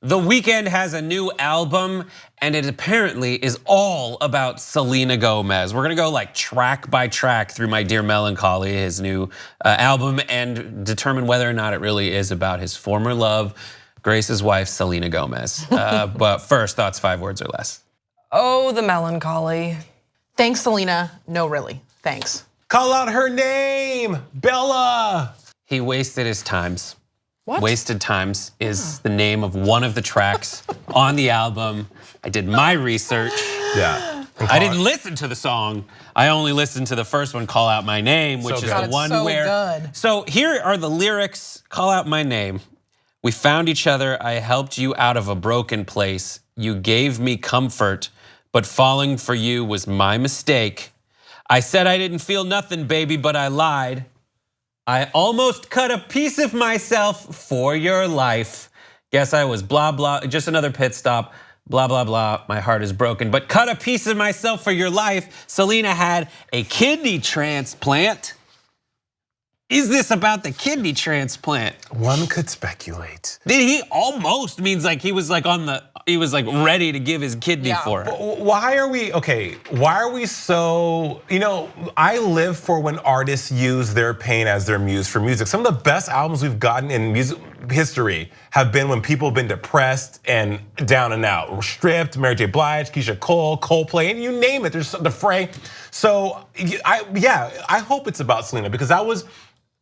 The Weeknd has a new album, and it apparently is all about Selena Gomez. We're gonna go like track by track through My Dear Melancholy, his new album, and determine whether or not it really is about his former love, Grace's wife, Selena Gomez. But first, thoughts, 5 words or less. Oh, the melancholy. Thanks, Selena. No, really, thanks. Call out her name, Bella. He wasted his times. What? Wasted Times is the name of one of the tracks on the album. I did my research. Yeah. I didn't listen to the song. I only listened to the first one, Call Out My Name, which is the one where. So here are the lyrics, Call Out My Name. We found each other, I helped you out of a broken place. You gave me comfort, but falling for you was my mistake. I said I didn't feel nothing, baby, but I lied. I almost cut a piece of myself for your life. Guess I was blah, blah, just another pit stop. Blah, blah, blah, my heart is broken. But cut a piece of myself for your life. Selena had a kidney transplant. Is this about the kidney transplant? One could speculate. Did he almost means like he was like ready to give his kidney for her? Why are we so, I live for when artists use their pain as their muse for music. Some of the best albums we've gotten in music history have been when people have been depressed and down and out. Stripped, Mary J. Blige, Keisha Cole, Coldplay, and you name it, there's the Fray. So I hope it's about Selena because that was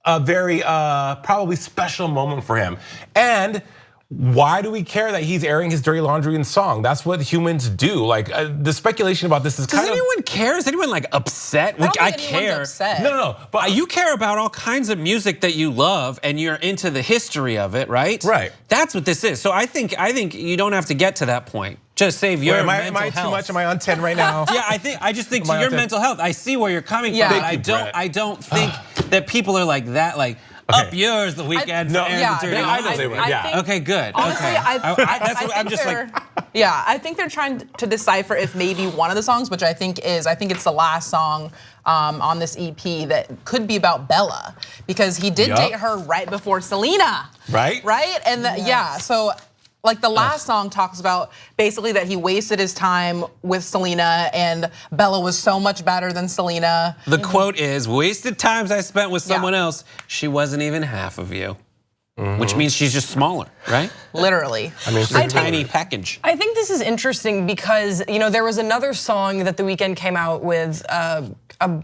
a very probably special moment for him. And why do we care that he's airing his dirty laundry in song? That's what humans do. Like the speculation about this is kind of. Does anyone care? Is anyone like upset? I care. Upset. No. But you care about all kinds of music that you love, and you're into the history of it, right? Right. That's what this is. So I think you don't have to get to that point. Just save your mental health. Am I too much? Am I on 10 right now? Yeah, I just think to your mental health. I see where you're coming from. I don't think that people are like that. Like. Okay. Up yours, the Weeknd. Okay, good. Honestly, okay. I'm just like. Yeah, I think they're trying to decipher if maybe one of the songs, which I think it's the last song on this EP that could be about Bella because he did date her right before Selena. Right. Right, and so. Like the last song talks about basically that he wasted his time with Selena and Bella was so much better than Selena. The quote is, wasted times I spent with someone else, she wasn't even half of you. Which means she's just smaller, right? Literally. I mean, she's a tiny package. I think this is interesting because there was another song that The Weeknd came out with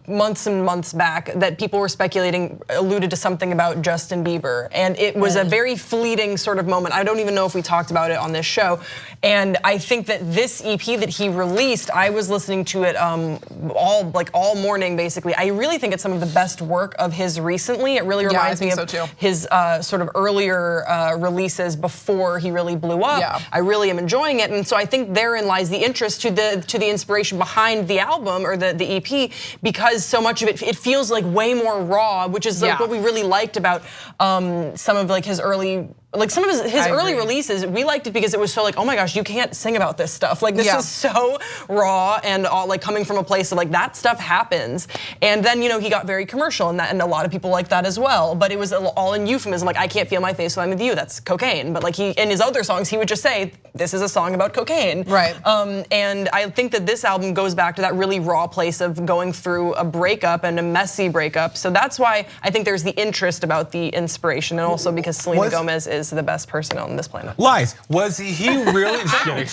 months and months back that people were speculating alluded to something about Justin Bieber. And it was a very fleeting sort of moment. I don't even know if we talked about it on this show. And I think that this EP that he released, I was listening to it all morning basically. I really think it's some of the best work of his recently. It really reminds me of his sort of earlier releases before he really blew up. Yeah. I really am enjoying it. And so I think therein lies the interest to the inspiration behind the album or the EP because so much of it feels like way more raw, which is like what we really liked about some of like his early early releases. We liked it because it was so like, oh my gosh, you can't sing about this stuff. Like this is so raw and all like coming from a place of like that stuff happens. And then he got very commercial and a lot of people like that as well. But it was all in euphemism. Like I can't feel my face when I'm with you. That's cocaine. But like in his other songs, he would just say this is a song about cocaine. Right. And I think that this album goes back to that really raw place of going through a breakup and a messy breakup. So that's why I think there's the interest about the inspiration and also because Selena Gomez is the best person on this planet. Lies. Was he really? Just kidding.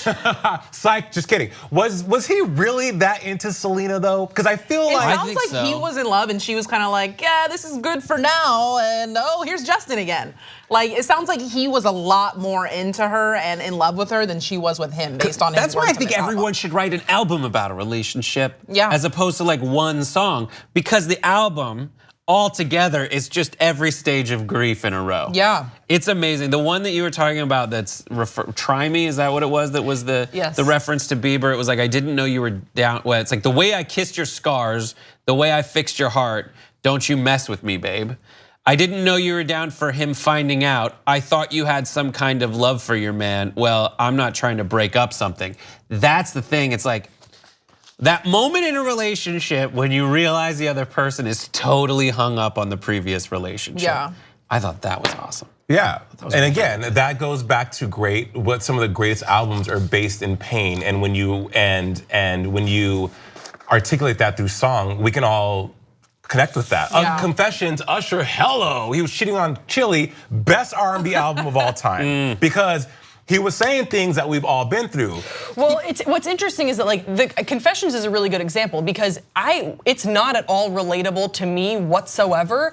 Psych. Just kidding. Was he really that into Selena though? Because I feel like it sounds like he was in love and she was kind of like, yeah, this is good for now, and oh, here's Justin again. Like it sounds like he was a lot more into her and in love with her than she was with him, based on his That's why I think everyone should write an album about a relationship, as opposed to like one song, because the album. Altogether, it's just every stage of grief in a row. Yeah. It's amazing. The one that you were talking about that's Try Me, is that what it was? That was the reference to Bieber. It was like, I didn't know you were down. Well, it's like the way I kissed your scars, the way I fixed your heart, don't you mess with me, babe. I didn't know you were down for him finding out. I thought you had some kind of love for your man. Well, I'm not trying to break up something. That's the thing, it's like, that moment in a relationship when you realize the other person is totally hung up on the previous relationship. Yeah. I thought that was awesome. Yeah, and again, that goes back to what some of the greatest albums are based in pain, and when you when you articulate that through song, we can all connect with that. Yeah. Confessions, Usher, hello, he was shitting on Chili, best R&B album of all time, because he was saying things that we've all been through. Well, what's interesting is that like the Confessions is a really good example because it's not at all relatable to me whatsoever.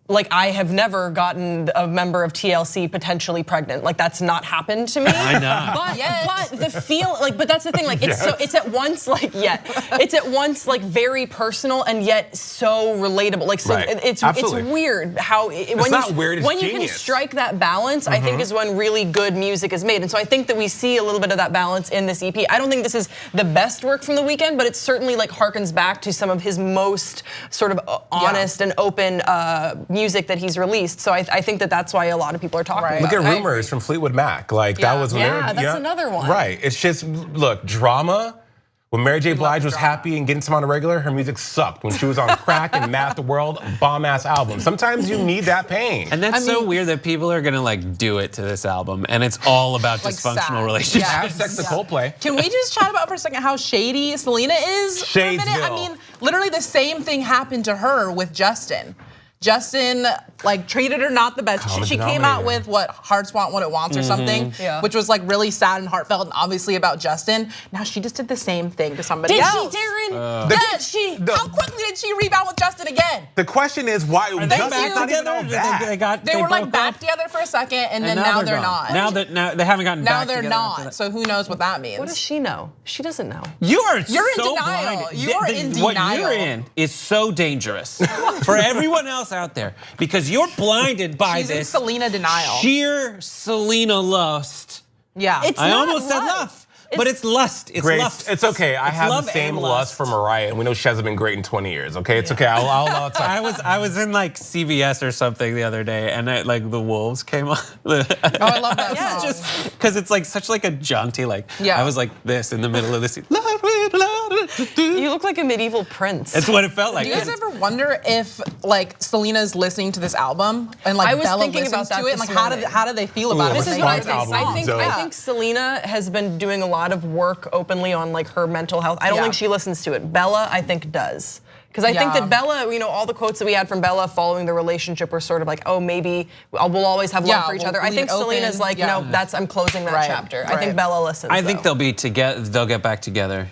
Like I have never gotten a member of TLC potentially pregnant. Like that's not happened to me. I know. But the feel, like, but that's the thing. Like it's at once like it's at once like very personal and yet so relatable. Like so, it's weird how when you can strike that balance, I think is when really good music is made. And so I think that we see a little bit of that balance in this EP. I don't think this is the best work from The Weeknd, but it certainly like harkens back to some of his most sort of honest and open music that he's released. So I think that that's why a lot of people are talking about it. Look at Rumors from Fleetwood Mac. Like that was when that's another one. Right. It's just, look, drama. When Mary J. Blige was happy and getting some on a regular, her music sucked. When she was on crack and Mad at the World, bomb-ass album. Sometimes you need that pain. And that's so weird that people are gonna like do it to this album, and it's all about like dysfunctional relationships. Have sex to Coldplay. Can we just chat about for a second how shady Selena is for a minute? I mean, literally the same thing happened to her with Justin. Justin like treated her not the best. She came out with what Hearts Want What It Wants or something, which was like really sad and heartfelt and obviously about Justin. Now she just did the same thing to somebody else. Did she, Daron? Yes, how quickly did she rebound with Justin again? The question is why Are they back together? They were like back together for a second and then now they're not. Now they haven't gotten back together. Now they're not. So who knows what that means? What does she know? She doesn't know. You're in so denial. blinded. You are in denial. What you're in is so dangerous for everyone else out there because you're blinded by She's in this Selena denial. sheer Selena lust. Yeah. I almost said lust. But it's lust. It's Grace, lust. it's okay. I have the same lust for Mariah, and we know she hasn't been great in 20 years. Okay, it's okay. I'll allow it. I was in like CVS or something the other day, and like the Wolves came on. Oh, I love that song. Just because it's like such like a jaunty like. Yeah. I was like this in the middle of the scene. You look like a medieval prince. That's what it felt like. Do you guys ever wonder if like Selena's listening to this album and like I was Bella thinking listens about that to it and like how do they feel about it? This is what I think. album. I think Selena has been doing a lot of work openly on like her mental health. I don't think she listens to it. Bella, I think, does. Because I think that Bella, you know, all the quotes that we had from Bella following the relationship were sort of like, oh, maybe we'll always have love for each other. I think Selena's like, no, I'm closing that chapter. I think Bella listens. I think they'll be together. They'll get back together.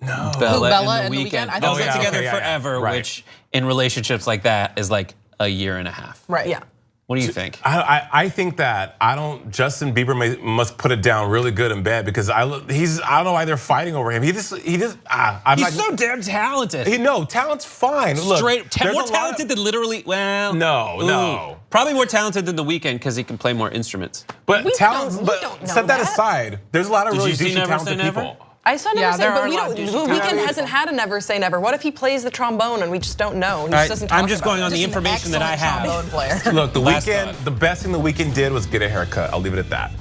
No. Bella and The Weeknd. I They'll think get together okay, forever, right. which in relationships like that is like a year and a half. Right. Yeah. What do you think? I think that Justin Bieber must put it down really good in bed because I don't know why they're fighting over him. He's so damn talented. Talent's fine. Look, more talented than literally. Well, no. Probably more talented than The Weeknd because he can play more instruments. But don't know set that aside. There's a lot of really you see douchey Never Say talented Never? people. I saw Never Say, but we don't. The Weeknd hasn't had a Never Say Never. What if he plays the trombone and we just don't know? And he just doesn't talk I'm just going about on it? the information that I have. Trombone player. Look, The Last Weeknd, thought. the best thing The Weeknd did was get a haircut. I'll leave it at that.